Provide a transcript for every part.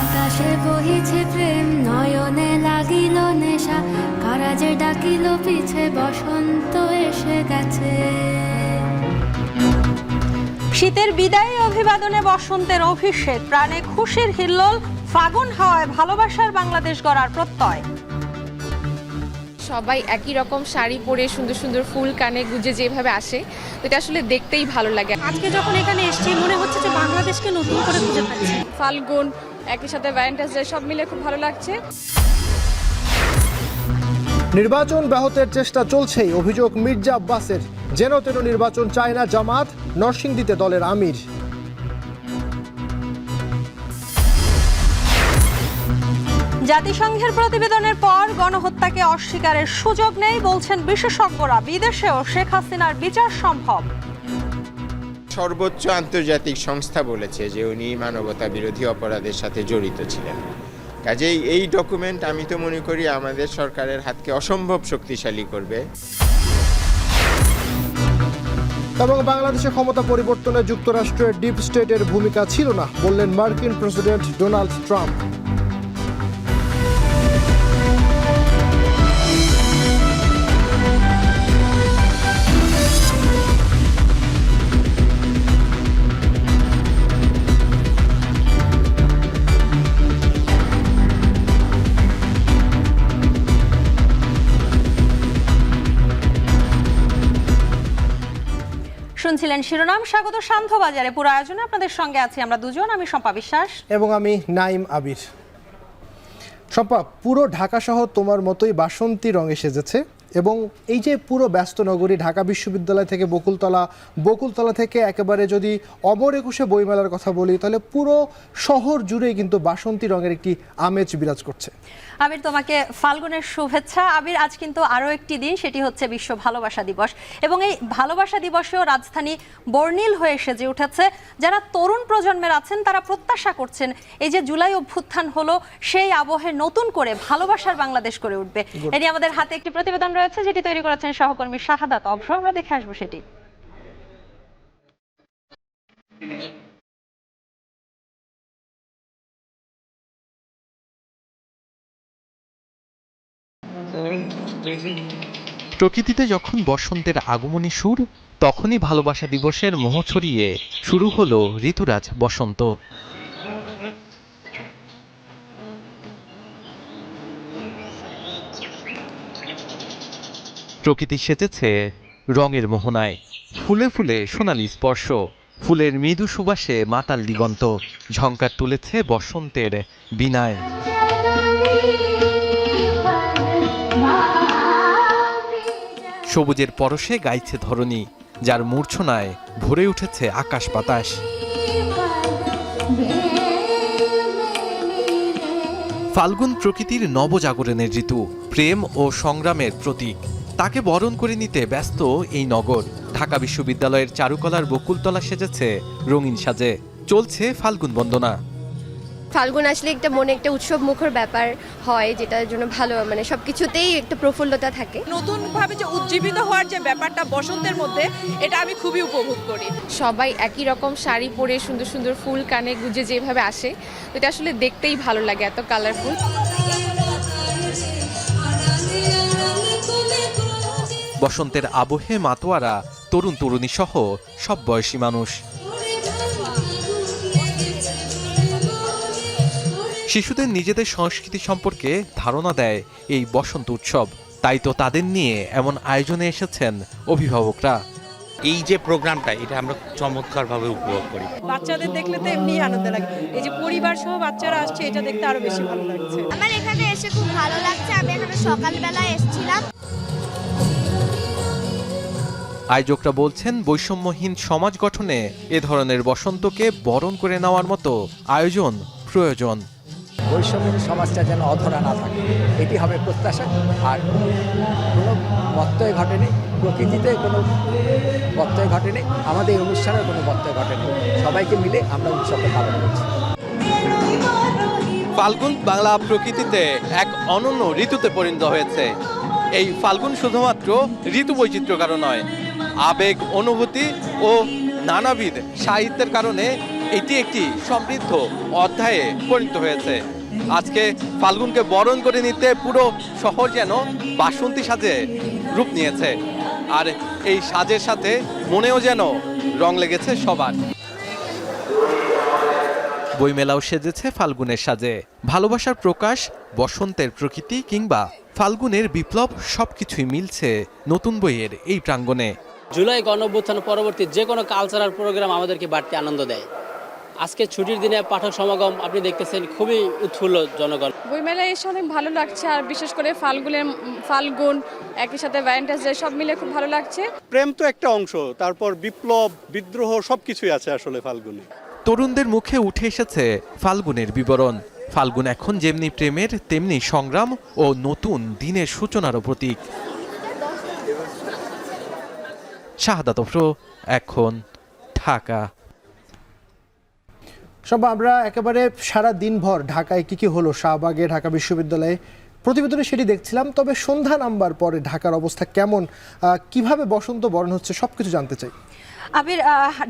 বাতাসে বহিছে প্রেম, নয়নে লাগিল নেশা, কারাজে ডাকিল পিছে, বসন্ত এসে গেছে। শীতের বিদায়ী অভিবাদনে বসন্তের অভিষেক, প্রাণে খুশির হিল্লোল, ফাগুন হাওয়ায় ভালোবাসার বাংলাদেশ গড়ার প্রত্যয়। সবাই একই রকম শাড়ি পরে সুন্দর সুন্দর ফুল কানে গুজে যেভাবে আসে, এটা আসলে দেখতেই ভালো লাগে। আজকে যখন এখানে এসেছি মনে হচ্ছে যে বাংলাদেশকে নতুন করে খুঁজে পাচ্ছি। ফাল্গুন একই সাথে ভ্যালেন্টাইন্স ডে সব মিলে খুব ভালো লাগছে। নির্বাচন ব্যাহতের চেষ্টা চলছেই, অভিযোগ মির্জা আব্বাসের। যেন তেন নির্বাচন চায় না জামাত, নরসিংদীতে দলের আমির। জাতিসংঘের প্রতিবেদনের পর গণহত্যাকে অস্বীকারের সুযোগ নেই বলছেন বিশেষজ্ঞরা। বিদেশেও শেখ হাসিনার বিচার সম্ভব। সর্বোচ্চ আন্তর্জাতিক সংস্থা বলেছে যে উনি মানবতা বিরোধী অপরাধের সাথে জড়িত ছিলেন। কাজেই এই ডকুমেন্ট আমি তো মনে করি আমাদের সরকারের হাতকে অসম্ভব শক্তিশালী করবে। এবং বাংলাদেশে ক্ষমতা পরিবর্তনে যুক্তরাষ্ট্রের ডিপ স্টেটের ভূমিকা ছিল না বললেন মার্কিন প্রেসিডেন্ট ডোনাল্ড ট্রাম্প। শুনছিলেন শিরোনাম। স্বাগত শান্ত বাজারে। পুরো আয়োজনে আপনাদের সঙ্গে আছি আমরা দুজন, আমি শম্পা বিশ্বাস এবং আমি নাইম আবির। শম্পা, পুরো ঢাকা শহর তোমার মতোই বাসন্তী রঙে সেজেছে এবং এই যে পুরো ব্যস্ত নগরী, ঢাকা বিশ্ববিদ্যালয় থেকে বকুলতলা থেকে একেবারে যদি অমর একুশে বইমেলার কথা বলি, তাহলে পুরো শহর জুড়েই কিন্তু বাসন্তী রঙের একটি আমেজ বিরাজ করছে। আবির, তোমাকে ফাল্গুনের শুভেচ্ছা। আবির, আজ কিন্তু আরও একটি দিন, সেটি হচ্ছে বিশ্ব ভালোবাসা দিবস এবং এই ভালোবাসা দিবসেও রাজধানী বর্ণিল হয়ে সেজে উঠেছে। যারা তরুণ প্রজন্মের আছেন তারা প্রত্যাশা করছেন এই যে জুলাই অভ্যুত্থান হলো, সেই আবহে নতুন করে ভালোবাসার বাংলাদেশ গড়ে উঠবে। এটি আমাদের হাতে একটি প্রতিবেদন রয়েছে যেটি তৈরি করেছেন সহকর্মী শাহাদাত অভ্র। আমরা দেখে আসবো সেটি। প্রকৃতিতে যখন বসন্তের আগমনী সুর, তখনই ভালোবাসা দিবসের মোহ ছড়িয়ে শুরু হলো ঋতুরাজ বসন্ত। প্রকৃতি সেজেছে রঙের মোহনায়, ফুলে ফুলে সোনালি স্পর্শ, ফুলের মৃদু সুবাসে মাতাল দিগন্ত, ঝংকার তুলেছে বসন্তের বীণায়। সবুজের পরশে গাইছে ধরণী, যার মূর্ছনায় ভরে উঠেছে আকাশ বাতাস। ফাল্গুন প্রকৃতির নবজাগরণের ঋতু, প্রেম ও সংগ্রামের প্রতীক। তাকে বরণ করে নিতে ব্যস্ত এই নগর। ঢাকা বিশ্ববিদ্যালয়ের চারুকলার বকুলতলা সেজেছে রঙিন সাজে, চলছে ফাল্গুন বন্দনা। ফাল্গুন আসলে একটা মনে একটা উৎসব মুখর ব্যাপার হয়, যেটার জন্য ভালো, মানে সবকিছুতেই একটা প্রফুল্লতা থাকে। নতুন ভাবে যে উজ্জীবিত হওয়ার যে ব্যাপারটা বসন্তের মধ্যে, এটা আমি খুবই উপভোগ করি। সবাই একই রকম শাড়ি পরে সুন্দর সুন্দর ফুল কানে গুজে যেভাবে আসে, এটা আসলে দেখতেই ভালো লাগে, এত কালারফুল। বসন্তের আবহে মাতোয়ারা তরুণ তরুণী সহ সব বয়সী মানুষ। শিশুদের নিজেদের সংস্কৃতি সম্পর্কে ধারণা দেয় এই বসন্ত উৎসব। তাই তো তাদের নিয়ে এমন আয়োজনে এসেছেন অভিভাবকরা। এই যে প্রোগ্রামটা, এটা আমরা চমৎকারভাবে উপভোগ করি। বাচ্চাদের দেখলে তো এমনি আনন্দ লাগে, এই যে পরিবার সহ বাচ্চারা আসছে, এটা দেখতে আরো বেশি ভালো লাগছে। আমার এখানে এসে খুব ভালো লাগছে। আমি এখানে সকালবেলা এসেছিলাম। আয়োজকরা বলছেন বৈষম্যহীন সমাজ গঠনে এ ধরনের বসন্তকে বরণ করে নেওয়ার মতো আয়োজন প্রয়োজন। বৈষম্যহীন সমাজটা যেন অধরা না থাকে, এটি হবে প্রত্যাশা। আর কোনো ব্যত্যয় ঘটেনি, প্রকৃতিতে কোনো ব্যত্যয় ঘটেনি, আমাদের অনুষ্ঠানের কোনো ব্যত্যয় ঘটেনি। সবাইকে মিলে আমরা উৎসবটা পালন করছি। ফাল্গুন বাংলা প্রকৃতিতে এক অনন্য ঋতুতে পরিণত হয়েছে। এই ফাল্গুন শুধুমাত্র ঋতু বৈচিত্র্য কারণ নয়, আবেগ, অনুভূতি ও নানাবিধ সাহিত্যের কারণে এটি একটি সমৃদ্ধ অধ্যায়ে পরিণত হয়েছে। আজকে ফাল্গুনকে বরণ করে নিতে পুরো শহর যেন বাসন্তী সাজে রূপ নিয়েছে, আর এই সাজের সাথে মনেও যেন রং লেগেছে সবার। বইমেলাও সেজেছে ফাল্গুনের সাজে। ভালোবাসার প্রকাশ, বসন্তের প্রকৃতি কিংবা ফাল্গুনের বিপ্লব সবকিছুই মিলছে নতুন বইয়ের এই প্রাঙ্গণে। জুলাই গণঅভ্যুত্থান পরবর্তী যে কোনো কালচারাল প্রোগ্রাম আমাদেরকে বাড়তি আনন্দ দেয়। আজকে ছুটির দিনে পাঠক সমাগম আপনি দেখতেছেন, খুবই উৎফুল্ল জনগণ। বইমেলায় এসে অনেক ভালো লাগছে, আর বিশেষ করে ফাল্গুন একই সাথে ভ্যালেন্টাইন্স ডে সব মিলে খুব ভালো লাগছে। প্রেম তো একটা অংশ, তারপর বিপ্লব, বিদ্রোহ সবকিছুই আছে আসলে ফাল্গুনে। তরুণদের মুখে উঠে এসেছে ফাল্গুনের বিবরণ। ফাল্গুন এখন যেমনি প্রেমের তেমনি সংগ্রাম ও নতুন দিনের সূচনারও প্রতীক। শাহাদাত অফরো, এখন, ঢাকা। সব আমরা একেবারে সারা দিনভর ঢাকায় কি হলো শাহবাগে ঢাকা বিশ্ববিদ্যালয়ে প্রতিবেদনে সেটি দেখছিলাম। তবে সন্ধ্যা নামবার পরে ঢাকার অবস্থা কেমন, কিভাবে বসন্ত বরণ হচ্ছে সবকিছু জানতে চাই। আবির,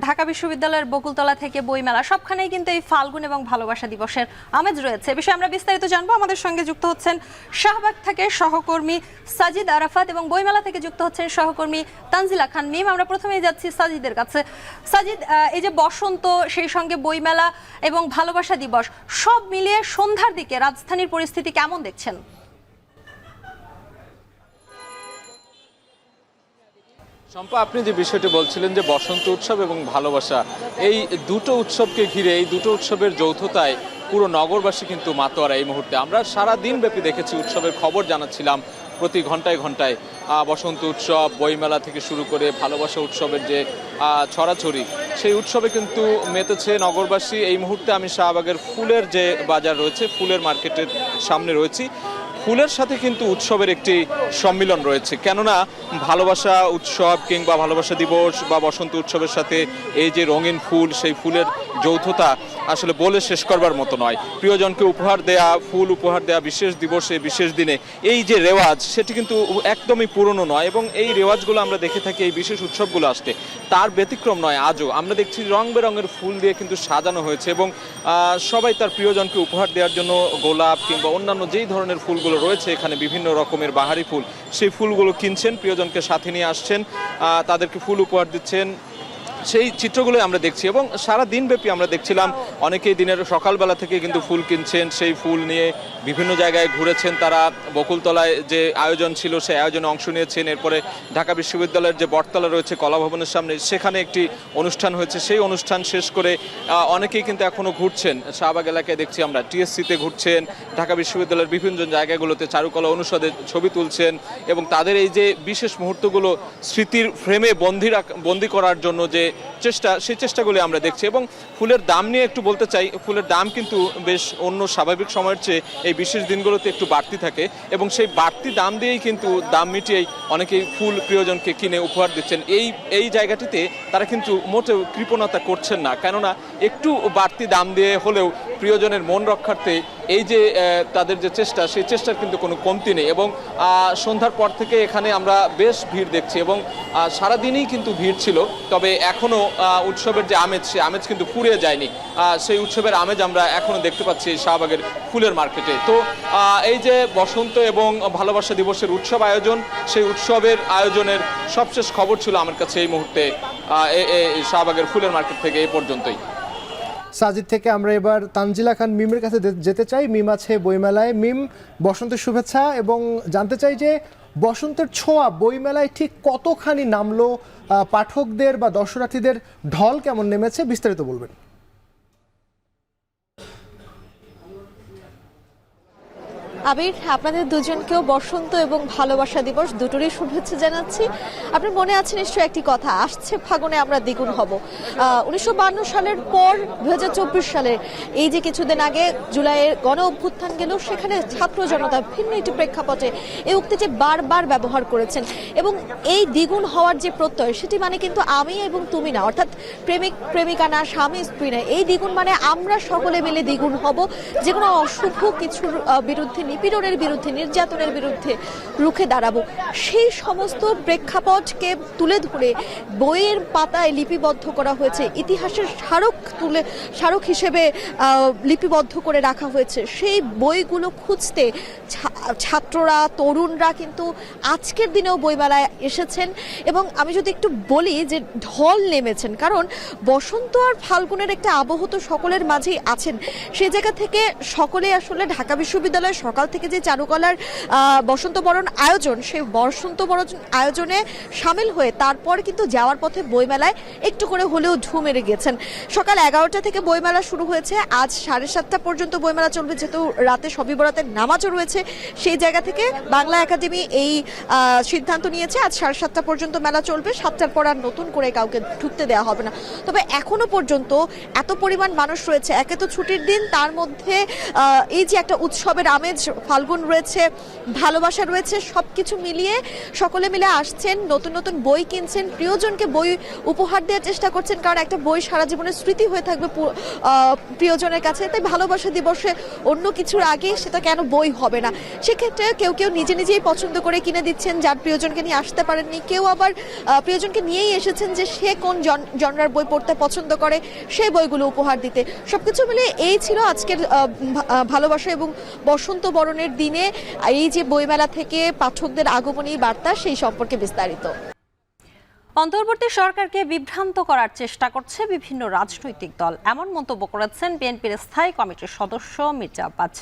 ঢাকা বিশ্ববিদ্যালয়ের বকুলতলা থেকে বইমেলা সবখানেই কিন্তু এই ফাল্গুন এবং ভালোবাসা দিবসের আমেজ রয়েছে। এ বিষয়ে আমরা বিস্তারিত জানবো। আমাদের সঙ্গে যুক্ত হচ্ছেন শাহবাগ থেকে সহকর্মী সাজিদ আরাফাত এবং বইমেলা থেকে যুক্ত হচ্ছেন সহকর্মী তানজিলা খান মিম। আমরা প্রথমেই যাচ্ছি সাজিদের কাছে। সাজিদ, এই যে বসন্ত, সেই সঙ্গে বইমেলা এবং ভালোবাসা দিবস সব মিলিয়ে সন্ধ্যার দিকে রাজধানীর পরিস্থিতি কেমন দেখছেন? শম্পা, আপনি যে বিষয়টি বলছিলেন যে বসন্ত উৎসব এবং ভালোবাসা, এই দুটো উৎসবকে ঘিরে, এই দুটো উৎসবের যৌথতায় পুরো নগরবাসী কিন্তু মাতোয়ারা এই মুহূর্তে। আমরা সারা দিন ব্যাপী দেখেছি, উৎসবের খবর জানাচ্ছিলাম প্রতি ঘন্টায় ঘন্টায়। বসন্ত উৎসব, বইমেলা থেকে শুরু করে ভালোবাসা উৎসবের যে ছড়াছড়ি, সেই উৎসবে কিন্তু মেতেছে নগরবাসী। এই মুহূর্তে আমি শাহবাগের ফুলের যে বাজার রয়েছে, ফুলের মার্কেটের সামনে রয়েছি। ফুলের সাথে কিন্তু উৎসবের একটি সম্মিলন রয়েছে, কেননা ভালোবাসা উৎসব কিংবা ভালোবাসা দিবস বা বসন্ত উৎসবের সাথে এই যে রঙিন ফুল, সেই ফুলের যৌথতা আসলে বলে শেষ করবার মতো নয়। প্রিয়জনকে উপহার দেয়া, ফুল উপহার দেয়া বিশেষ দিবসে, বিশেষ দিনে এই যে রেওয়াজ, সেটি কিন্তু একদমই পুরনো নয়, এবং এই রেওয়াজগুলো আমরা দেখে থাকি এই বিশেষ উৎসবগুলো আসতে। তার ব্যতিক্রম নয় আজও। আমরা দেখছি রং বেরঙের ফুল দিয়ে কিন্তু সাজানো হয়েছে, এবং সবাই তার প্রিয়জনকে উপহার দেওয়ার জন্য গোলাপ কিংবা অন্যান্য যেই ধরনের ফুলগুলো রয়েছে এখানে, বিভিন্ন রকমের বাহারি ফুল, সেই ফুলগুলো কিনছেন, প্রিয়জনকে সাথে নিয়ে আসছেন, তাদেরকে ফুল উপহার দিচ্ছেন। সেই চিত্রগুলো আমরা দেখছি, এবং সারা দিনব্যাপী আমরা দেখছিলাম অনেকেই দিনের সকালবেলা থেকে কিন্তু ফুল কিনছেন, সেই ফুল নিয়ে বিভিন্ন জায়গায় ঘুরেছেন তারা। বকুলতলায় যে আয়োজন ছিল সেই আয়োজনে অংশ নিয়েছেন। এরপরে ঢাকা বিশ্ববিদ্যালয়ের যে বটতলা রয়েছে কলা ভবনের সামনে, সেখানে একটি অনুষ্ঠান হয়েছে। সেই অনুষ্ঠান শেষ করে অনেকেই কিন্তু এখনও ঘুরছেন শাহবাগ এলাকায়। দেখছি আমরা টিএসসিতে ঘুরছেন, ঢাকা বিশ্ববিদ্যালয়ের বিভিন্ন জায়গাগুলোতে চারুকলা অনুষদে ছবি তুলছেন, এবং তাদের এই যে বিশেষ মুহূর্তগুলো স্মৃতির ফ্রেমে বন্দি করার জন্য যে চেষ্টা, সেই চেষ্টাগুলি আমরা দেখছি। এবং ফুলের দাম নিয়ে একটু বলতে চাই। ফুলের দাম কিন্তু বেশ অন্য স্বাভাবিক সময়ের চেয়ে এই বিশেষ দিনগুলোতে একটু বাড়তি থাকে, এবং সেই বাড়তি দাম দিয়েই কিন্তু দাম মিটিয়েই অনেকেই ফুল প্রিয়জনকে কিনে উপহার দিচ্ছেন। এই জায়গাটিতে তারা কিন্তু মোটেও কৃপণতা করছেন না, কেননা একটু বাড়তি দাম দিয়ে হলেও প্রিয়জনের মন রক্ষার্থে এই যে তাদের যে চেষ্টা, সেই চেষ্টার কিন্তু কোনো কমতি নেই। এবং সন্ধ্যার পর থেকে এখানে আমরা বেশ ভিড় দেখছি, এবং সারাদিনই কিন্তু ভিড় ছিল। তবে এখনও উৎসবের যে আমেজ, সেই আমেজ কিন্তু ফুরিয়ে যায়নি। সেই উৎসবের আমেজ আমরা এখনও দেখতে পাচ্ছি শাহবাগের ফুলের মার্কেটে। তো এই যে বসন্ত এবং ভালোবাসা দিবসের উৎসব আয়োজন, সেই উৎসবের আয়োজনের সবশেষ খবর ছিল আমার কাছে এই মুহূর্তে শাহবাগের ফুলের মার্কেট থেকে এই পর্যন্তই। সাজিদ থেকে আমরা এবার তানজিলা খান মিমের কাছে যেতে চাই। মিম আছে বইমেলায়। মিম, বসন্তের শুভেচ্ছা, এবং জানতে চাই যে বসন্তের ছোঁয়া বইমেলায় ঠিক কতখানি নামলো, পাঠকদের বা দর্শনার্থীদের ঢল কেমন নেমেছে, বিস্তারিত বলবেন। আবির, আপনাদের দুজনকেও বসন্ত এবং ভালোবাসা দিবস দুটোরই শুভেচ্ছা জানাচ্ছি। আপনার মনে আছে নিশ্চয়ই একটি কথা, আসছে ফাগুনে আমরা দ্বিগুণ হব। 1952 সালের পর 2024 সালের এই যে কিছুদিন আগে জুলাইয়ের গণ অভ্যুত্থান গেল, সেখানে ছাত্র জনতা ভিন্ন একটি প্রেক্ষাপটে এই উক্তিটি বারবার ব্যবহার করেছেন, এবং এই দ্বিগুণ হওয়ার যে প্রত্যয়, সেটি মানে কিন্তু আমি এবং তুমি না, অর্থাৎ প্রেমিক প্রেমিকা না, স্বামী স্ত্রী না। এই দ্বিগুণ মানে আমরা সকলে মিলে দ্বিগুণ হব, যে কোনো অশুভ কিছুর বিরুদ্ধে নিপীড়নের বিরুদ্ধে, নির্যাতনের বিরুদ্ধে রুখে দাঁড়াবো, সেই সমস্ত প্রেক্ষাপটকে তুলে ধরে বইয়ের পাতায় লিপিবদ্ধ করা হয়েছে, ইতিহাসের স্মারক হিসেবে লিপিবদ্ধ করে রাখা হয়েছে। সেই বইগুলো খুঁজতে ছাত্ররা, তরুণরা কিন্তু আজকের দিনেও বইমেলায় এসেছেন। এবং আমি যদি একটু বলি যে ঢল নেমেছেন, কারণ বসন্ত আর ফাল্গুনের একটা আবহ তো সকলের মাঝেই আছেন। সেই জায়গা থেকে সকলে আসলে ঢাকা বিশ্ববিদ্যালয়ের সকাল থেকে যে চারুকলার বসন্ত বরণ আয়োজন, সেই বসন্ত বরণ আয়োজনে সামিল হয়ে তারপর কিন্তু যাওয়ার পথে বইমেলায় একটু করে হলেও ঢু মেরে গেছেন। সকাল 11টা থেকে বইমেলা শুরু হয়েছে, আজ 7:30 পর্যন্ত বইমেলা চলবে, যেহেতু রাতে শবে বরাতের নামাজও রয়েছে। সেই জায়গা থেকে বাংলা একাডেমি এই সিদ্ধান্ত নিয়েছে আজ 7:30 পর্যন্ত মেলা চলবে, 7টার পর আর নতুন করে কাউকে ঢুকতে দেওয়া হবে না। তবে এখনো পর্যন্ত এত পরিমাণ মানুষ রয়েছে, একে তো ছুটির দিন, তার মধ্যে এই যে একটা উৎসবের আমেজ, ফাল্গুন রয়েছে, ভালোবাসা রয়েছে, সবকিছু মিলিয়ে সকলে মিলে আসছেন, নতুন নতুন বই কিনছেন, প্রিয়জনকে বই উপহার দেওয়ার চেষ্টা করছেন, কারণ একটা বই সারা জীবনের স্মৃতি হয়ে থাকবে প্রিয়জনের কাছে। তাই ভালোবাসা দিবসে অন্য কিছুর আগে সেটা কেন বই হবে না? সেক্ষেত্রে কেউ কেউ নিজে নিজেই পছন্দ করে কিনে দিচ্ছেন, যার প্রিয়জনকে নিয়ে আসতে পারেননি, কেউ আবার প্রিয়জনকে নিয়েই এসেছেন যে সে কোন জনরার বই পড়তে পছন্দ করে, সেই বইগুলো উপহার দিতে। সবকিছু মিলিয়ে এই ছিল আজকের ভালোবাসা এবং বসন্ত বরণের দিনে এই যে বইমেলা থেকে পাঠকদের আগমনী বার্তা, সেই সম্পর্কে বিস্তারিত। অন্তর্বর্তী সরকারকে বিভ্রান্ত করার চেষ্টা করছে বিভিন্ন রাজনৈতিক দল, এমন মন্তব্য করেছেন বিএনপির স্থায়ী কমিটির সদস্য মির্জা আব্বাস।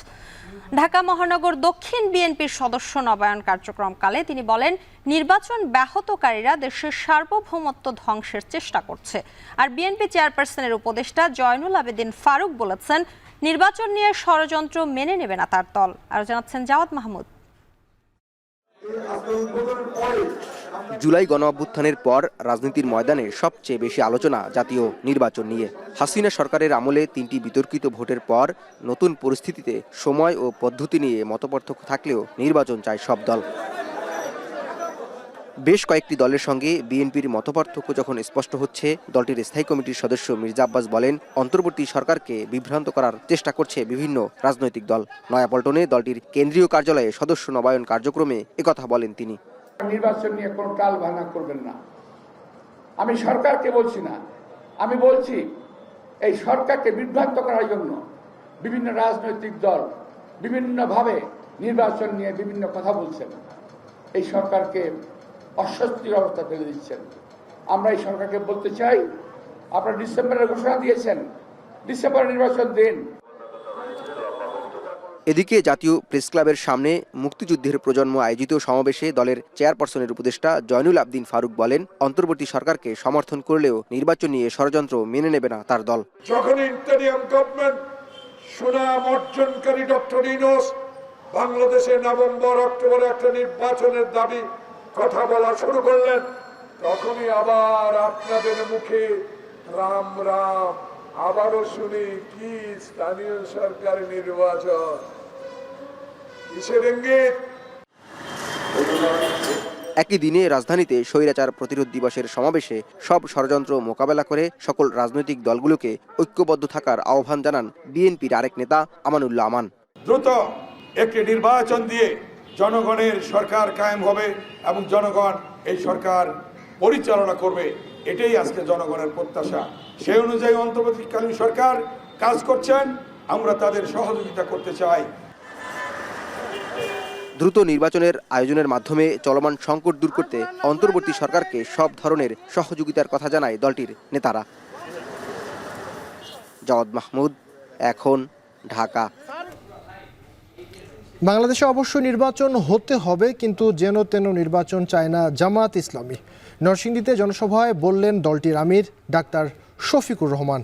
ঢাকা মহানগর দক্ষিণ বিএনপির সদস্য নবায়ন কার্যক্রমকালে তিনি বলেন, নির্বাচন ব্যাহতকারীরা দেশের সার্বভৌমত্ব ধ্বংসের চেষ্টা করছে। আর বিএনপি চেয়ারপারসনের উপদেষ্টা জয়নুল আবেদিন ফারুক বলেছেন, নির্বাচন নিয়ে ষড়যন্ত্র মেনে নেবে না তার দল। আরো জানাচ্ছেন জাওয়াদ মাহমুদ। জুলাই গণঅভ্যুত্থানের পর রাজনীতির ময়দানে সবচেয়ে বেশি আলোচনা জাতীয় নির্বাচন নিয়ে। হাসিনা সরকারের আমলে 3টি বিতর্কিত ভোটের পর নতুন পরিস্থিতিতে সময় ও পদ্ধতি নিয়ে মতপার্থক্য থাকলেও নির্বাচন চায় সব দল। বেশ কয়েকটি দলের সঙ্গে বিএনপির মতপার্থক্য যখন স্পষ্ট হচ্ছে, দলটির স্থায়ী কমিটির সদস্য মির্জা আব্বাস বলেন, অন্তর্বর্তী সরকারকে বিভ্রান্ত করার চেষ্টা করছে বিভিন্ন রাজনৈতিক দল। নয়াপল্টনে দলটির কেন্দ্রীয় কার্যালয়ে সদস্য নবায়ন কার্যক্রমে একথা বলেন তিনি। নির্বাচন নিয়ে কোনো টাল ভাঙা করবেন না। আমি সরকারকে বলছি না, আমি বলছি এই সরকারকে বিভ্রান্ত করার জন্য বিভিন্ন রাজনৈতিক দল বিভিন্নভাবে নির্বাচন নিয়ে বিভিন্ন কথা বলছেন, এই সরকারকে অস্বস্তির অবস্থা ফেলে দিচ্ছেন। আমরা এই সরকারকে বলতে চাই, আপনারা ডিসেম্বরের ঘোষণা দিয়েছেন, ডিসেম্বর নির্বাচন দিন। এদিকে জাতীয় প্রেস ক্লাবের সামনে মুক্তিযুদ্ধের প্রজন্ম আয়োজিত সমাবেশে দলের চেয়ারপারসনের উপদেষ্টা জয়নুল আবেদিন ফারুক বলেন, অন্তর্বর্তী সরকারকে সমর্থন করলেও নির্বাচন নিয়ে ষড়যন্ত্র মেনে নেবে না তার দল। যখন ইন্টারিয়াম গভর্নমেন্ট সুনাম অর্জনকারী ডক্টর ইউনূস বাংলাদেশে নভেম্বর অক্টোবরে একটা নির্বাচনের দাবি কথা বলা শুরু করলেন, তখনই আবার আপনাদের মুখে রাম রাম আবারও শুনি কি স্থানীয় সরকার নির্বাচন, কিসের ইঙ্গিত? একই দিনে রাজধানীতে স্বৈরাচার প্রতিরোধ দিবসের সমাবেশে সব ষড়যন্ত্র মোকাবেলা করে সকল রাজনৈতিক দলগুলোকে ঐক্যবদ্ধ থাকার আহ্বান জানান বিএনপির আরেক নেতা আমানুল্লাহ আমান। দ্রুত একটি নির্বাচন দিয়ে জনগণের সরকার কায়েম হবে এবং জনগণ এই সরকার পরিচালনা করবে, এটাই আজকে জনগণের প্রত্যাশা। সেই অনুযায়ী অন্তর্বর্তীকালীন সরকার কাজ করছেন, আমরা তাদের সহযোগিতা করতে চাই। দ্রুত নির্বাচনের আয়োজনের মাধ্যমে চলমান সংকট দূর করতে অন্তর্বর্তী সরকারকে সব ধরনের সহযোগিতার কথা জানায় দলটির নেতারা। জাওয়াদ মাহমুদ, এখন, ঢাকা। বাংলাদেশে অবশ্য নির্বাচন হতে হবে, কিন্তু যেন তেন নির্বাচন চায় না জামাত ইসলামী। নরসিংদীতে জনসভায় বললেন দলটির আমির ডাক্তার শফিকুর রহমান।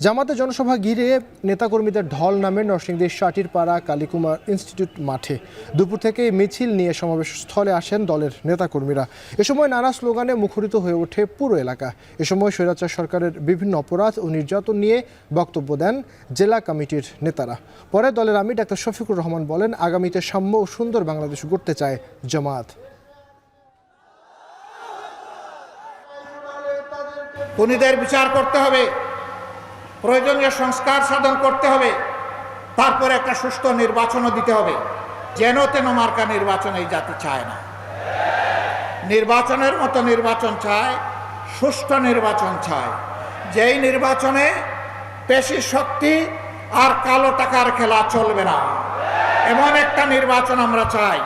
জামাতে জনসভা ঘিরে নেতাকর্মীদের ঢল নামে নরসিংদীর শাটিরপাড়া কালীকুমার ইনস্টিটিউট মাঠে। দুপুর থেকে মিছিল নিয়ে সমাবেশ স্থলে আসেন দলের নেতাকর্মীরা। এ সময় নানা স্লোগানে মুখরিত হয়ে ওঠে পুরো এলাকা। এ সময় স্বৈরাচার সরকারের বিভিন্ন অপরাধ ও নির্যাতন নিয়ে বক্তব্য দেন জেলা কমিটির নেতারা। পরে দলের আমির ডাক্তার শফিকুর রহমান বলেন, আগামীতে সাম্য ও সুন্দর বাংলাদেশ গড়তে চায় জামাত। খুনিদের বিচার করতে হবে, প্রয়োজনীয় সংস্কার সাধন করতে হবে, তারপরে একটা সুষ্ঠু নির্বাচনও দিতে হবে। যেন তেন মার্কা নির্বাচন এই জাতি চায় না। নির্বাচনের মতো নির্বাচন চায়, সুষ্ঠু নির্বাচন চায়, যেই নির্বাচনে পেশি শক্তি আর কালো টাকার খেলা চলবে না, এমন একটা নির্বাচন আমরা চাই।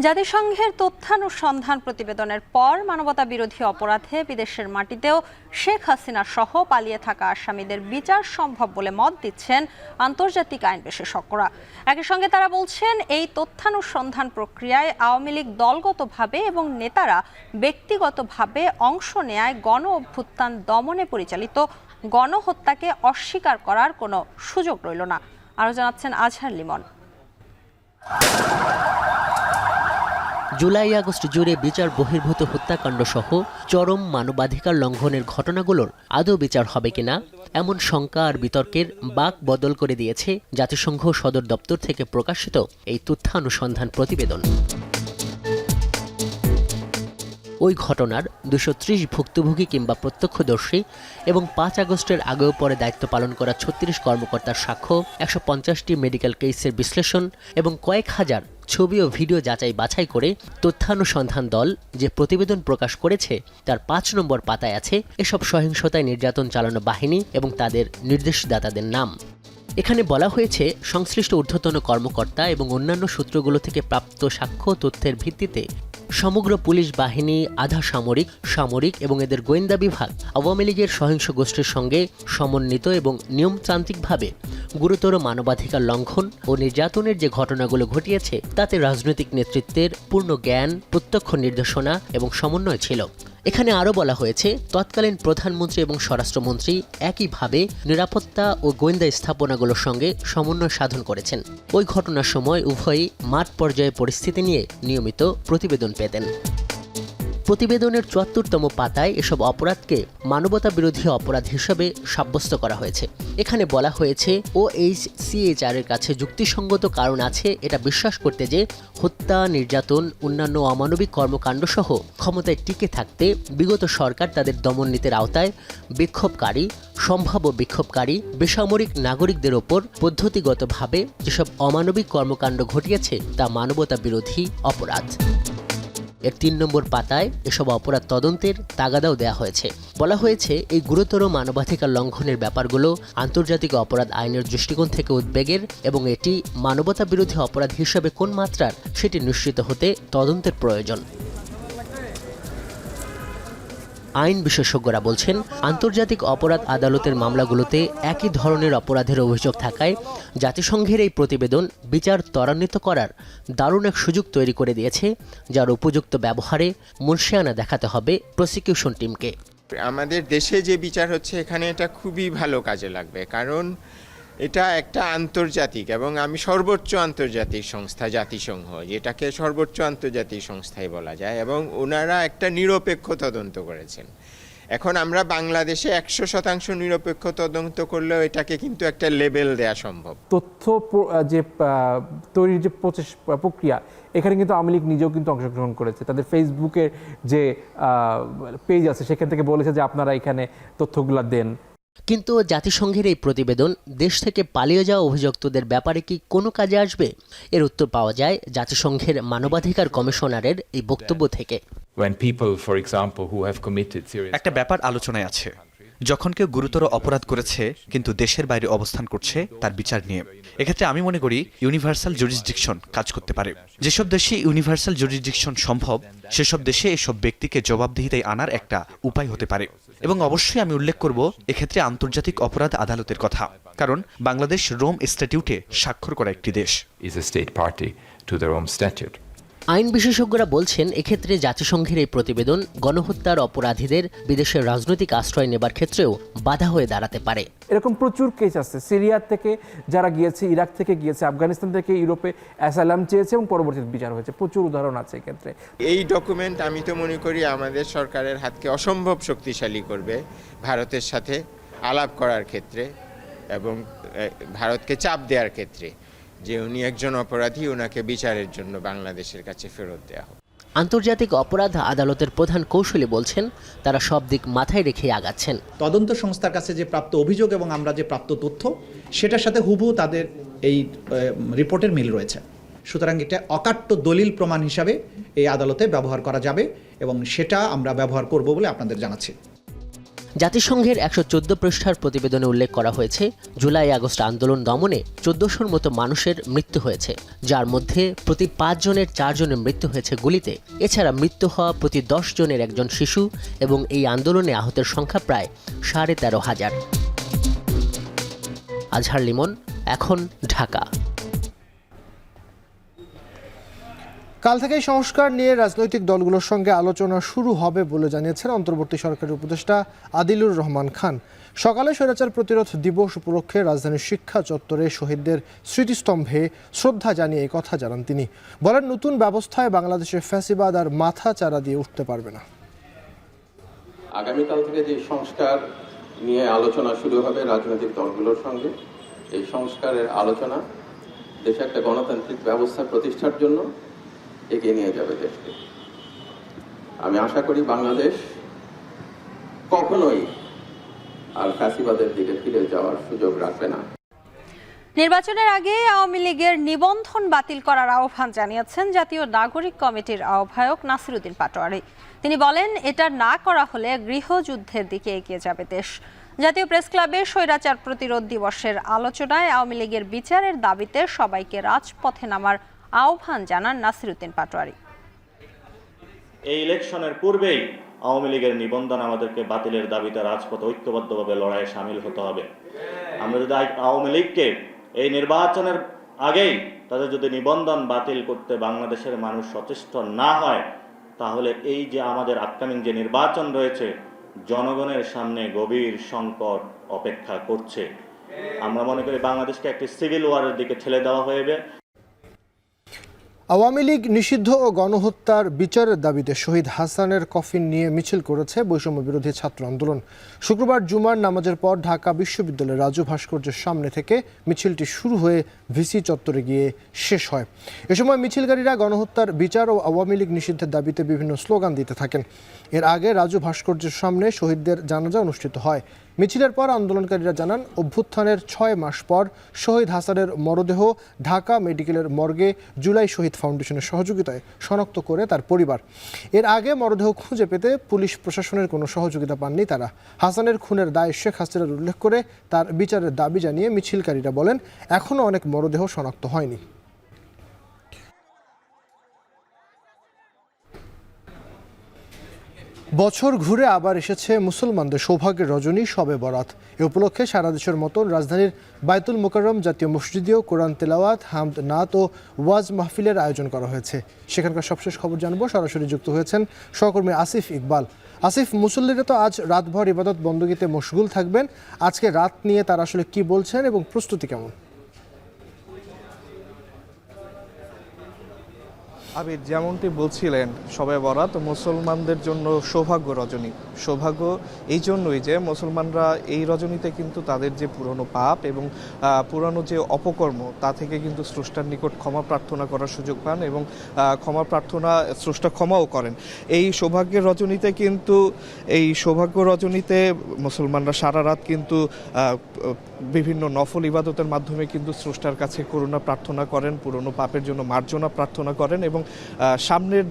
জাতিসংঘের তথ্যানুসন্ধান প্রতিবেদনের পর মানবতা বিরোধী অপরাধে বিদেশের মাটিতেও শেখ হাসিনা সহ পালিয়ে থাকা আসামিদের বিচার সম্ভব বলে মত দিচ্ছেন আন্তর্জাতিক আইন বিশেষজ্ঞরা। একই সঙ্গে তারা বলছেন, এই তথ্যানুসন্ধান প্রক্রিয়ায় আওয়ামী লীগ দলগতভাবে এবং নেতারা ব্যক্তিগতভাবে অংশ নেয়ায় গণ অভ্যুত্থান দমনে পরিচালিত গণহত্যাকে অস্বীকার করার কোনো সুযোগ রইল না। আরও জানাচ্ছেন আজহার লিমন। জুলাই আগস্ট জুড়ে বিচার বহির্ভূত হত্যাকাণ্ড সহ চরম মানবাধিকার লঙ্ঘনের ঘটনাগুলোর আদৌ বিচার হবে কিনা এমন শঙ্কা আর বিতর্কের বাক বদল করে দিয়েছে জাতিসংঘ সদর দপ্তর থেকে প্রকাশিত এই তথ্যানুসন্ধান প্রতিবেদন। ওই ঘটনার 230 ভুক্তভোগী কিংবা প্রত্যক্ষদর্শী এবং 5 আগস্টের আগেও পরে দায়িত্ব পালন করা 36 কর্মকর্তার সাক্ষ্য, 150টি মেডিকেল কেসের বিশ্লেষণ এবং কয়েক হাজার ছবি ও ভিডিও যাচাই বাছাই করে তথ্যানুসন্ধান দল যে প্রতিবেদন প্রকাশ করেছে তার 5 নম্বর পাতায় আছে এসব সহিংসতায় নির্যাতন চালানো বাহিনী এবং তাদের নির্দেশদাতাদের নাম। এখানে বলা হয়েছে, সংশ্লিষ্ট ঊর্ধ্বতন কর্মকর্তা এবং অন্যান্য সূত্রগুলো থেকে প্রাপ্ত সাক্ষ্য তথ্যের ভিত্তিতে সমগ্র পুলিশ বাহিনী, আধা সামরিক, সামরিক এবং এদের গোয়েন্দা বিভাগ আওয়ামী লীগের সহিংস গোষ্ঠীর সঙ্গে সমন্বিত এবং নিয়মতান্ত্রিকভাবে গুরুতর মানবাধিকার লঙ্ঘন ও নির্যাতনের যে ঘটনাগুলো ঘটিয়েছে তাতে রাজনৈতিক নেতৃত্বের পূর্ণ জ্ঞান, প্রত্যক্ষ নির্দেশনা এবং সমন্বয় ছিল। এখানে আরও বলা হয়েছে, তৎকালীন প্রধানমন্ত্রী এবং স্বরাষ্ট্রমন্ত্রী একইভাবে নিরাপত্তা ও গোয়েন্দা স্থাপনাগুলোর সঙ্গে সমন্বয় সাধন করেছেন। ওই ঘটনার সময় উভয়ই মাঠ পর্যায়ে পরিস্থিতি নিয়ে নিয়মিত প্রতিবেদন পেতেন। প্রতিবেদনের 74তম পাতায় এসব অপরাধকে মানবতা বিরোধী অপরাধ হিসেবে সাব্যস্ত করা হয়েছে। এখানে বলা হয়েছে, OHCHR এর কাছে যুক্তিসঙ্গত কারণ আছে এটা বিশ্বাস করতে যে হত্যা, নির্যাতন, অন্যান্য অমানবিক কর্মকাণ্ড সহ ক্ষমতায় টিকে থাকতে বিগত সরকার তাদের দমননীতির আওতায় বিক্ষোভকারী, সম্ভাব্য বিক্ষোভকারী, বেসামরিক নাগরিকদের ওপর পদ্ধতিগতভাবে যেসব অমানবিক কর্মকাণ্ড ঘটিয়েছে তা মানবতা বিরোধী অপরাধ। এর 3 নম্বর পাতায় এসব অপরাধ তদন্তের তাগাদাও দেওয়া হয়েছে। বলা হয়েছে, এই গুরুতর মানবাধিকার লঙ্ঘনের ব্যাপারগুলো আন্তর্জাতিক অপরাধ আইনের দৃষ্টিকোণ থেকে উদ্বেগের এবং এটি মানবতা বিরোধী অপরাধ হিসেবে কোন মাত্রার সেটি নিশ্চিত হতে তদন্তের প্রয়োজন। আইন বিশেষজ্ঞরা বলছেন, আন্তর্জাতিক অপরাধ আদালতের মামলাগুলোতে একই ধরনের অপরাধের অভিযোগ থাকায় জাতিসংঘের এই প্রতিবেদন বিচার ত্বরান্বিত করার দারুণ এক সুযোগ তৈরি করে দিয়েছে, যার উপযুক্ত ব্যবহারে মুনশিয়ানা দেখাতে হবে প্রসিকিউশন টিমকে। আমাদের দেশে যে বিচার হচ্ছে এখানে এটা খুবই ভালো কাজে লাগবে, কারণ এটা একটা আন্তর্জাতিক এবং আমি সর্বোচ্চ আন্তর্জাতিক সংস্থা জাতিসংঘ, যেটাকে সর্বোচ্চ আন্তর্জাতিক সংস্থাই বলা যায়, এবং ওনারা একটা নিরপেক্ষ তদন্ত করেছেন। এখন আমরা বাংলাদেশে 100% নিরপেক্ষ তদন্ত করলেও এটাকে কিন্তু একটা লেবেল দেয়া সম্ভব। তথ্য যে তৈরির যে প্রক্রিয়া, এখানে কিন্তু আওয়ামী লীগ নিজেও কিন্তু অংশগ্রহণ করেছে। তাদের ফেসবুকের যে পেজ আছে সেখান থেকে বলেছে যে আপনারা এখানে তথ্যগুলো দেন। কিন্তু জাতিসংঘের এই প্রতিবেদন দেশ থেকে পালিয়ে যাওয়া অভিযুক্তদের ব্যাপারে কি কোনো কাজে আসবে? এর উত্তর পাওয়া যায় জাতিসংঘের মানবাধিকার কমিশনারের এই বক্তব্য থেকে। একটা ব্যাপার আলোচনায় আছে, যখন কেউ গুরুতর অপরাধ করেছে কিন্তু দেশের বাইরে অবস্থান করছে তার বিচার নিয়ে। এক্ষেত্রে আমি মনে করি ইউনিভার্সাল জুরিসডিকশন কাজ করতে পারে। যেসব দেশে ইউনিভার্সাল জুরিসডিকশন সম্ভব সেসব দেশে এসব ব্যক্তিকে জবাবদিহিতায় আনার একটা উপায় হতে পারে। এবং অবশ্যই আমি উল্লেখ করব এক্ষেত্রে আন্তর্জাতিক অপরাধ আদালতের কথা, কারণ বাংলাদেশ রোম স্ট্যাটিউটে স্বাক্ষর করা একটি দেশ। আইন বিশেষজ্ঞরা বলছেন, এক্ষেত্রে জাতিসংঘের এই প্রতিবেদন গণহত্যার অপরাধীদের বিদেশের রাজনৈতিক আশ্রয় নেবার ক্ষেত্রেও বাধা হয়ে দাঁড়াতে পারে। এরকম প্রচুর কেস আছে, সিরিয়া থেকে যারা গিয়েছে, ইরাক থেকে গিয়েছে, আফগানিস্তান থেকে ইউরোপে অ্যাসাইলাম চেয়েছে এবং পরবর্তীতে বিচার হয়েছে। প্রচুর উদাহরণ আছে এক্ষেত্রে। এই ডকুমেন্ট আমি তো মনে করি আমাদের সরকারের হাতকে অসম্ভব শক্তিশালী করবে ভারতের সাথে আলাপ করার ক্ষেত্রে এবং ভারতকে চাপ দেওয়ার ক্ষেত্রে যে উনি একজন অপরাধী, ওনাকে বিচারের জন্য বাংলাদেশের কাছে ফেরত দেওয়া হোক। আন্তর্জাতিক অপরাধ আদালতের প্রধান কৌশলী বলছেন, তারা সব দিক মাথায় রেখে আগাচ্ছেন। তদন্ত সংস্থার কাছে যে প্রাপ্ত অভিযোগ এবং আমরা যে প্রাপ্ত তথ্য, সেটার সাথে হুবহু তাদের এই রিপোর্টের মিল রয়েছে। সুতরাং এটা অকাট্য দলিল প্রমাণ হিসাবে এই আদালতে ব্যবহার করা যাবে এবং সেটা আমরা ব্যবহার করব বলে আপনাদের জানাচ্ছি। জাতিসংঘের 114 পৃষ্ঠার প্রতিবেদনে উল্লেখ করা হয়েছে, জুলাই আগস্ট আন্দোলন দমনে 1400-র মতো মানুষের মৃত্যু হয়েছে, যার মধ্যে প্রতি 5 জনের 4 জনের মৃত্যু হয়েছে গুলিতে। এছাড়া মৃত্যু হওয়া প্রতি 10 জনের একজন শিশু এবং এই আন্দোলনে আহতের সংখ্যা প্রায় 13,500। আজহার লিমন, এখন, ঢাকা। কাল থেকেই সংস্কার নিয়ে রাজনৈতিক দলগুলোর সঙ্গে আলোচনা শুরু হবে বলে জানিয়েছেন অন্তর্বর্তী সরকারের উপদেষ্টা আদিলুর রহমান খান। সকালে স্বৈরাচার প্রতিরোধ দিবস উপলক্ষে রাজধানীর শিক্ষা চত্বরে শহীদদের স্মৃতিস্তম্ভে শ্রদ্ধা জানিয়ে এই কথা জানান তিনি। বলেন, নতুন ব্যবস্থায় বাংলাদেশের ফ্যাসিবাদ আর মাথা চারা দিয়ে উঠতে পারবে না। আগামীকাল থেকে যে সংস্কার নিয়ে আলোচনা শুরু হবে রাজনৈতিক দলগুলোর সঙ্গে, এই সংস্কারের আলোচনা দেশে একটা গণতান্ত্রিক ব্যবস্থা প্রতিষ্ঠার জন্য এগিয়ে নিয়ে যাবে দেশকে। আমি আশা করি বাংলাদেশ কখনোই আর ফ্যাসিবাদের দিকে ফিরে যাওয়ার সুযোগ রাখবে না। নির্বাচনের আগে আওয়ামী লীগের নিবন্ধন বাতিল করার আহ্বান জানিয়েছেন জাতীয় নাগরিক কমিটির আহ্বায়ক নাসিরউদ্দিন পাটোয়ারি। তিনি বলেন, এটা না করা হলে গৃহযুদ্ধের দিকে এগিয়ে যাবে দেশ। জাতীয় প্রেস ক্লাবে স্বৈরাচার প্রতিরোধ দিবসের আলোচনায় আওয়ামী লীগের বিচারের দাবিতে সবাইকে রাজপথে নামার আহ্বান জানান নাসিরউদ্দিন পাটোয়ারি। এই ইলেকশনের পূর্বেই আওয়ামী লীগের নিবন্ধন আমাদেরকে বাতিলের দাবিতে রাজপথে ঐক্যবদ্ধভাবে লড়াইয়ে সামিল হতে হবে। আমরা যদি আওয়ামী লীগকে এই নির্বাচনের আগেই তাদের যদি নিবন্ধন বাতিল করতে বাংলাদেশের মানুষ সচেষ্ট না হয়, তাহলে এই যে আমাদের আপকামিং যে নির্বাচন রয়েছে, জনগণের সামনে গভীর সংকট অপেক্ষা করছে। আমরা মনে করি বাংলাদেশকে একটি সিভিল ওয়ারের দিকে ঠেলে দেওয়া হবে। আওয়ামী লীগ নিষিদ্ধ ও গণহত্যার বিচারের দাবিতে শহীদ হাসানের কফিন নিয়ে মিছিল করেছে বৈষম্য বিরোধী ছাত্র আন্দোলন। শুক্রবার জুমার নামাজের পর ঢাকা বিশ্ববিদ্যালয়ের রাজু ভাস্কর্যের সামনে থেকে মিছিলটি শুরু হয়ে ভিসি চত্বরে গিয়ে শেষ হয়। এ সময় মিছিলকারীরা গণহত্যার বিচার ও আওয়ামী লীগ নিষিদ্ধের দাবিতে বিভিন্ন স্লোগান দিতে থাকেন। এর আগে রাজু ভাস্কর্যের সামনে শহীদদের জানাজা অনুষ্ঠিত হয়। মিছিলের পর আন্দোলনকারীরা জানান, অভ্যুত্থানের 6 মাস পর শহীদ হাসানের মরদেহ ঢাকা মেডিকেলের মর্গে জুলাই শহীদ ফাউন্ডেশনের সহযোগিতায় শনাক্ত করে তার পরিবার। এর আগে মরদেহ খুঁজে পেতে পুলিশ প্রশাসনের কোনো সহযোগিতা পাননি তারা। হাসানের খুনের দায় শেখ হাসিনার উল্লেখ করে তার বিচারের দাবি জানিয়ে মিছিলকারীরা বলেন, এখনও অনেক মরদেহ শনাক্ত হয়নি। বছর ঘুরে আবার এসেছে মুসলমানদের সৌভাগ্যের রজনী শবে বরাত। এ উপলক্ষে সারা দেশের মতন রাজধানীর বায়তুল মোকাররম জাতীয় মসজিদেও কোরআন তেলাওয়াত, হামদ, নাত ও ওয়াজ মাহফিলের আয়োজন করা হয়েছে। সেখানকার সবশেষ খবর জানবো, সরাসরি যুক্ত হয়েছেন সহকর্মী আসিফ ইকবাল। আসিফ, মুসল্লিরা তো আজ রাতভর ইবাদত বন্দগীতে মশগুল থাকবেন, আজকে রাত নিয়ে তারা আসলে কি বলছেন এবং প্রস্তুতি কেমন? আবির, যেমনটি বলছিলেন, শবে বরাত মুসলমানদের জন্য সৌভাগ্য রজনী। সৌভাগ্য এই জন্যই যে মুসলমানরা এই রজনীতে কিন্তু তাদের যে পুরনো পাপ এবং পুরনো যে অপকর্ম তা থেকে কিন্তু স্রষ্টার নিকট ক্ষমা প্রার্থনা করার সুযোগ পান এবং ক্ষমা প্রার্থনা স্রষ্টা ক্ষমাও করেন। এই সৌভাগ্যের রজনীতে কিন্তু মুসলমানরা সারা রাত কিন্তু বিভিন্ন নফল ইবাদতের মাধ্যমে কিন্তু স্রষ্টার কাছে করুণা প্রার্থনা করেন, পুরনো পাপের জন্য মার্জনা প্রার্থনা করেন এবং সামনের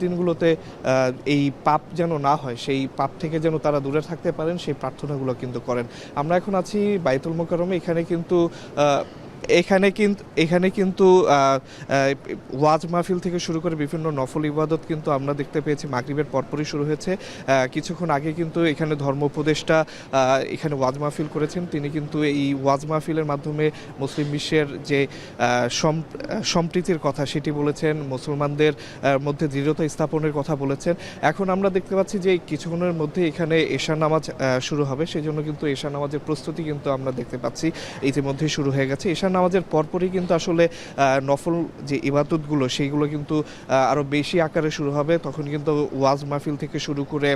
দিনগুলোতে এই পাপ যেন না হয়, সেই পাপ থেকে যেন তারা দূরে থাকতে পারেন, সেই প্রার্থনাগুলো কিন্তু করেন। আমরা এখন আছি বাইতুল মোকাররমে। এখানে কিন্তু ওয়াজ মাহফিল থেকে শুরু করে বিভিন্ন নফল ইবাদত কিন্তু আমরা দেখতে পেয়েছি মাগরিবের পরপরই শুরু হয়েছে। কিছুক্ষণ আগে কিন্তু এখানে ধর্ম উপদেষ্টা এখানে ওয়াজ মাহফিল করেছেন। তিনি কিন্তু এই ওয়াজ মাহফিলের মাধ্যমে মুসলিম বিশ্বের যে সম্প্রীতির কথা সেটি বলেছেন, মুসলমানদের মধ্যে দৃঢ়তা স্থাপনের কথা বলেছেন। এখন আমরা দেখতে পাচ্ছি যে কিছুক্ষণের মধ্যে এখানে এশা নামাজ শুরু হবে, সেই জন্য কিন্তু এশা নামাজের প্রস্তুতি কিন্তু আমরা দেখতে পাচ্ছি ইতিমধ্যেই শুরু হয়ে গেছে। এশা নামাজের পরপরই কিন্তু আসলে নফল যে ইবাদতগুলো সেইগুলো কিন্তু আরও বেশি আকারে শুরু হবে। তখন কিন্তু ওয়াজ মাহফিল থেকে শুরু করে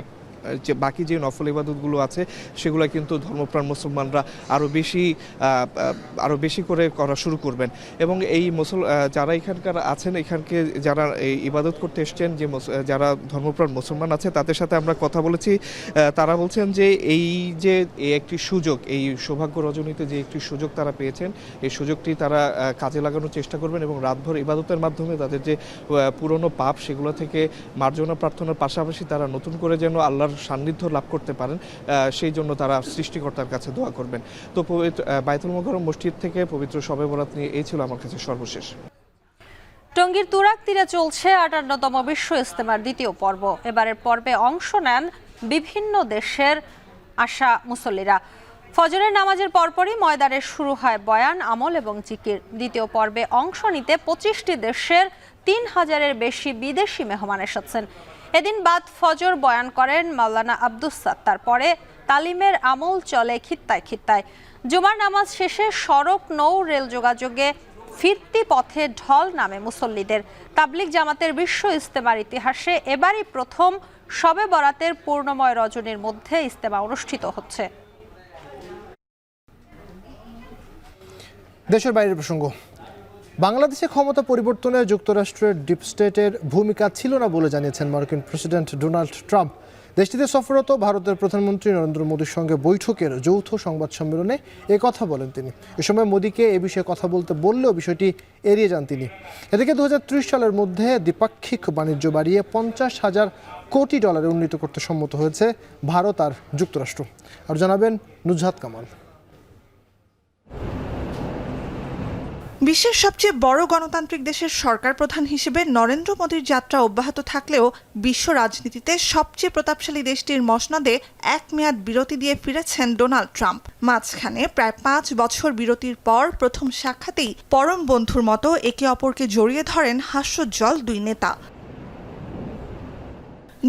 যে বাকি যে নফল ইবাদতগুলো আছে সেগুলো কিন্তু ধর্মপ্রাণ মুসলমানরা আরও বেশি করে করা শুরু করবেন। এবং এই যারা এখানকার আছেন, এখানকে যারা এই ইবাদত করতে এসছেন, যারা ধর্মপ্রাণ মুসলমান আছে তাদের সাথে আমরা কথা বলেছি। তারা বলছেন যে এই যে একটি সুযোগ, এই সৌভাগ্য রজনীতে যে একটি সুযোগ তারা পেয়েছেন, এই সুযোগটি তারা কাজে লাগানোর চেষ্টা করবেন এবং রাতভর ইবাদতের মাধ্যমে তাদের যে পুরনো পাপ সেগুলো থেকে মার্জনা প্রার্থনার পাশাপাশি তারা নতুন করে যেন আল্লাহর সান্নিধ্য লাভ করতে পারেন, সেই জন্য তারা সৃষ্টিকর্তার কাছে দোয়া করবেন। তো বাইতুল মোকাররম মসজিদ থেকে পবিত্র শবে বরাত নিয়ে এই ছিল আমার কাছে সর্বশেষ। টঙ্গীর তুরাগ তীরে চলছে 58তম বিশ্ব ইজতেমার দ্বিতীয় পর্ব। এবারের পর্বে অংশ নেন বিভিন্ন দেশের আসা মুসল্লিরা। ফজরের নামাজের পরপরই ময়দানে শুরু হয় বয়ান, আমল এবং জিকির। দ্বিতীয় পর্বে অংশ নিতে 25টি দেশের 3000-এর বেশি বিদেশি মেহমান এসেছেন। এদিন বাদ ফজর বয়ান করেন মাওলানা আব্দুস সাত্তার। পরে তালিমের আমল চলে খিত্তায় খিত্তায়। জুমার নামাজ শেষে সড়ক, নৌ, রেল যোগাযোগে ফিরতি পথে ঢল নামে মুসল্লিদের। তাবলিগ জামাতের বিশ্ব ইজতেমার ইতিহাসে এবারই প্রথম শবে বরাতের পূর্ণময় রজনীর মধ্যে ইজতেমা অনুষ্ঠিত হচ্ছে। দেশের বাইরের প্রসঙ্গ, বাংলাদেশে ক্ষমতা পরিবর্তনে যুক্তরাষ্ট্রের ডিপ স্টেটের ভূমিকা ছিল না বলে জানিয়েছেন মার্কিন প্রেসিডেন্ট ডোনাল্ড ট্রাম্প। দেশটিতে সফররত ভারতের প্রধানমন্ত্রী নরেন্দ্র মোদীর সঙ্গে বৈঠকের যৌথ সংবাদ সম্মেলনে কথা বলেন তিনি। এ সময় মোদীকে এ বিষয়ে কথা বলতে বললেও বিষয়টি এড়িয়ে যান তিনি। এদিকে 2030 সালের মধ্যে দ্বিপাক্ষিক বাণিজ্য বাড়িয়ে $50,000 কোটি উন্নীত করতে সম্মত হয়েছে ভারত আর যুক্তরাষ্ট্র। আর জানাবেন নুজহাত কামাল। বিশ্বের সবচেয়ে বড় গণতান্ত্রিক দেশের সরকার প্রধান হিসেবে নরেন্দ্র মোদীর যাত্রা অব্যাহত থাকলেও বিশ্ব রাজনীতিতে সবচেয়ে প্রতাপশালী দেশটির মসনদে এক মেয়াদ বিরতি দিয়ে ফিরেছেন ডোনাল্ড ট্রাম্প। মাঝখানে প্রায় 5 বছর বিরতির পর প্রথম সাক্ষাতেই পরম বন্ধুর মতো একে অপরকে জড়িয়ে ধরেন হাস্যোজ্জ্বল দুই নেতা।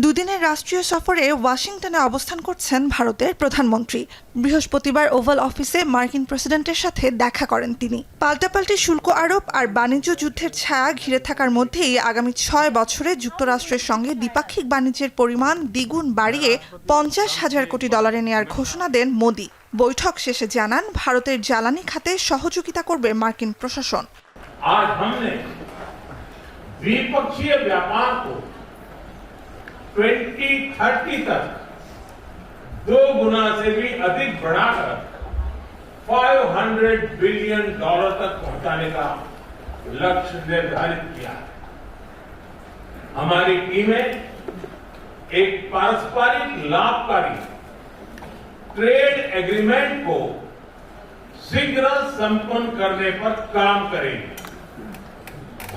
দুদিনের রাষ্ট্রীয় সফরে ওয়াশিংটনে অবস্থান করছেন ভারতের প্রধানমন্ত্রী। বৃহস্পতিবার ওভাল অফিসে মার্কিন প্রেসিডেন্টের সাথে দেখা করেন তিনি। পাল্টাপাল্টি শুল্ক আরোপ আর বাণিজ্য যুদ্ধের ছায়া ঘিরে থাকার মধ্যেই আগামী 6 বছরে যুক্তরাষ্ট্রের সঙ্গে দ্বিপাক্ষিক বাণিজ্যের পরিমাণ দ্বিগুণ বাড়িয়ে $50,000 কোটি নেয়ার ঘোষণা দেন মোদী। বৈঠক শেষে জানান ভারতের জ্বালানি খাতে সহযোগিতা করবে মার্কিন প্রশাসন। आज हमने द्विपक्षीय व्यापार को 2030 तक 2 गुना से भी अधिक बढ़ाकर $500 बिलियन तक पहुंचाने का लक्ष्य निर्धारित किया। हमारी टीमें एक पारस्परिक लाभकारी ट्रेड एग्रीमेंट को शीघ्र संपन्न करने पर काम करेंगे।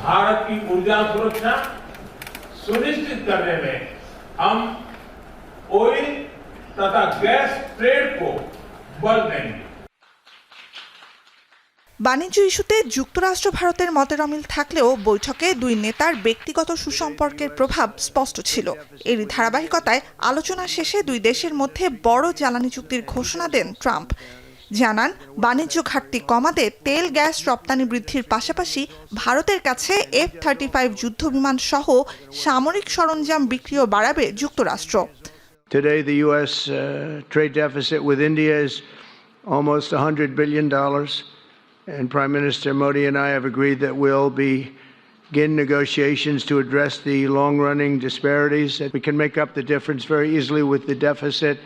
भारत की ऊर्जा सुरक्षा सुनिश्चित करने में हम ऑयल तथा गैस ट्रेड को बल देंगे। বাণিজ্য ইস্যুতে যুক্তরাষ্ট্র ভারতের মতের অমিল থাকলেও বৈঠকে দুই নেতার ব্যক্তিগত সুসম্পর্কের প্রভাব স্পষ্ট ছিল। এরই ধারাবাহিকতায় আলোচনা শেষে দুই দেশের মধ্যে বড় জ্বালানি চুক্তির ঘোষণা দেন ট্রাম্প। জানান বাণিজ্য ঘাটতি কমাতে তেল, গ্যাস রপ্তানি বৃদ্ধির পাশাপাশি ভারতের কাছে F-35 যুদ্ধ বিমান সহ সামরিক সরঞ্জাম বিক্রিও বাড়াবে যুক্তরাষ্ট্র। Today the US trade deficit with India is almost $100 billion, and Prime Minister Modi and I have agreed that we'll begin negotiations to address the long-running disparities. We can make up the difference very easily with the deficit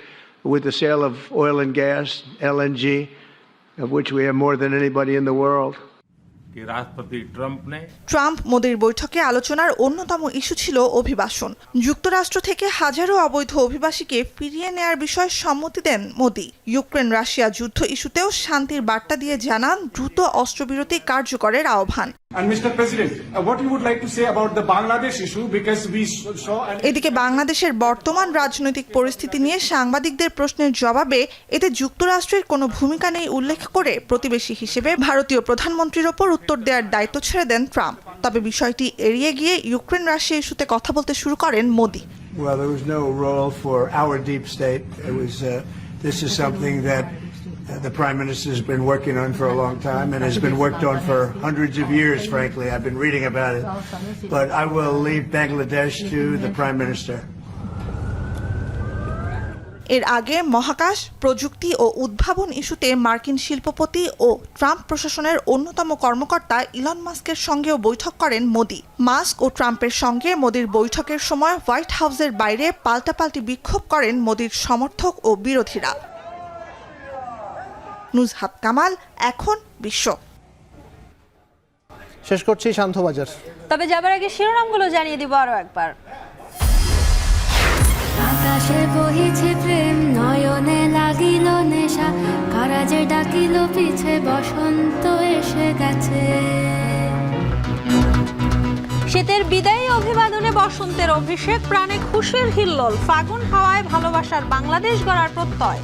with the sale of oil and gas, LNG, of which we have more than anybody in the world. Trump মোদির বৈঠকে আলোচনার অন্যতম issue ছিল অভিবাসন। যুক্তরাষ্ট্র থেকে হাজারো অবৈধ অভিবাসীকে ফিরিয়ে নেয়ার বিষয়ে সম্মতি দেন মোদি। ইউক্রেন রাশিয়া যুদ্ধ ইস্যুতেও শান্তির বার্তা দিয়ে জানান দ্রুত অস্ত্রবিরতি কার্যকরের আহ্বান। এদিকে বাংলাদেশের বর্তমান রাজনৈতিক পরিস্থিতি নিয়ে সাংবাদিকদের প্রশ্নের জবাবে এতে যুক্তরাষ্ট্রের কোনো ভূমিকা নেই উল্লেখ করে প্রতিবেশী হিসেবে ভারতীয় প্রধানমন্ত্রীর ওপর উত্তর দেওয়ার দায়িত্ব ছেড়ে দেন ট্রাম্প। তবে বিষয়টি এড়িয়ে গিয়ে ইউক্রেন রাশিয়া ইস্যুতে কথা বলতে শুরু করেন Modi. Well, there was no role for our deep state. It was this is something that the Prime Minister has been working on for a long time and has been worked on for hundreds of years, frankly. I've been reading about it. But I will leave Bangladesh to the Prime Minister. এর আগে মহাকাশ, প্রযুক্তি ও উদ্ভাবন ইস্যুতে মার্কিন শিল্পপতি ও Trump প্রশাসনের অন্যতম কর্মকর্তা ইলন মাস্কের সঙ্গেও বৈঠক করেন মোদি। মাস্ক ও ট্রাম্পের সঙ্গে মোদির বৈঠকের সময় হোয়াইট হাউসের বাইরে পাল্টাপাল্টি বিক্ষোভ করেন মোদির সমর্থক ও বিরোধীরা। নুজহাত কামাল, এখন বিশ্ব। শেষ করছি শান্তবাজার। তবে যাবার আগে শিরোনামগুলো জানিয়ে দিব আরো একবার। আকাশে বহিছে প্রেম, নয়নে লাগিল নেশা, কারাজে ডাকিল পিছে, বসন্ত এসে গেছে। শীতের বিদায়ী অভিবাদনে বসন্তের অভিষেক, প্রাণে খুশির হিল্লোল, ফাগুন হাওয়ায় ভালোবাসার বাংলাদেশ গড়ার প্রত্যয়।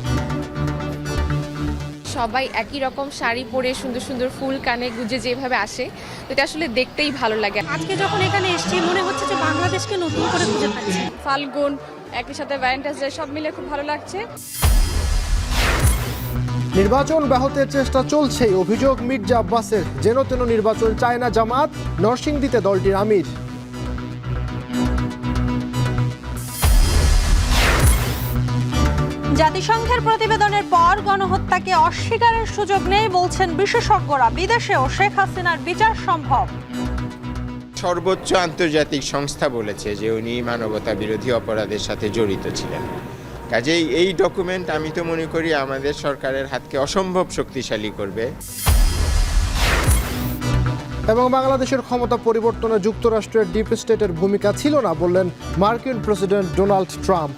সবাই একই রকম শাড়ি পরে সুন্দর সুন্দর ফুল কানে গুজে যেভাবে আসে, এটা আসলে দেখতেই ভালো লাগে। আজকে যখন এখানে এসেছি মনে হচ্ছে যে বাংলাদেশকে নতুন করে খুঁজে পাচ্ছি। ফাল্গুন, একই সাথে ভ্যালেন্টাইন্স ডে, সব মিলে খুব ভালো লাগছে। নির্বাচন ব্যাহতের চেষ্টা চলছে, অভিযোগ মির্জা আব্বাসের। যেন তেন নির্বাচন চায় না জামাত, নরসিংদীতে দলটির আমির। জাতিসংঘের প্রতিবেদনের পর গণহত্যাকে অস্বীকারের সুযোগ নেই বলছেন বিশেষজ্ঞরা। বিদেশেও শেখ হাসিনার বিচার সম্ভব। সর্বোচ্চ আন্তর্জাতিক সংস্থা বলেছে যে উনি মানবতা বিরোধী অপরাধের সাথে জড়িত ছিলেন। কাজেই এই ডকুমেন্ট আমি তো মনে করি আমাদের সরকারের হাতকে অসম্ভব শক্তিশালী করবে। এবং বাংলাদেশের ক্ষমতা পরিবর্তনে যুক্তরাষ্ট্রের ডিপ স্টেটের ভূমিকা ছিল না বললেন মার্কিন প্রেসিডেন্ট ডোনাল্ড ট্রাম্প।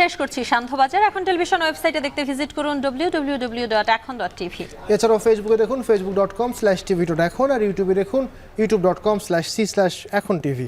শেষ করছি শান্তবাজার। এখন টেলিভিশন ওয়েবসাইটে দেখতে ভিজিট করুন www.ekhon.tv। এছাড়াও ফেসবুকে দেখুন facebook.com/tvtodekhon আর ইউটিউবে দেখুন youtube.com/c/ekhon tv।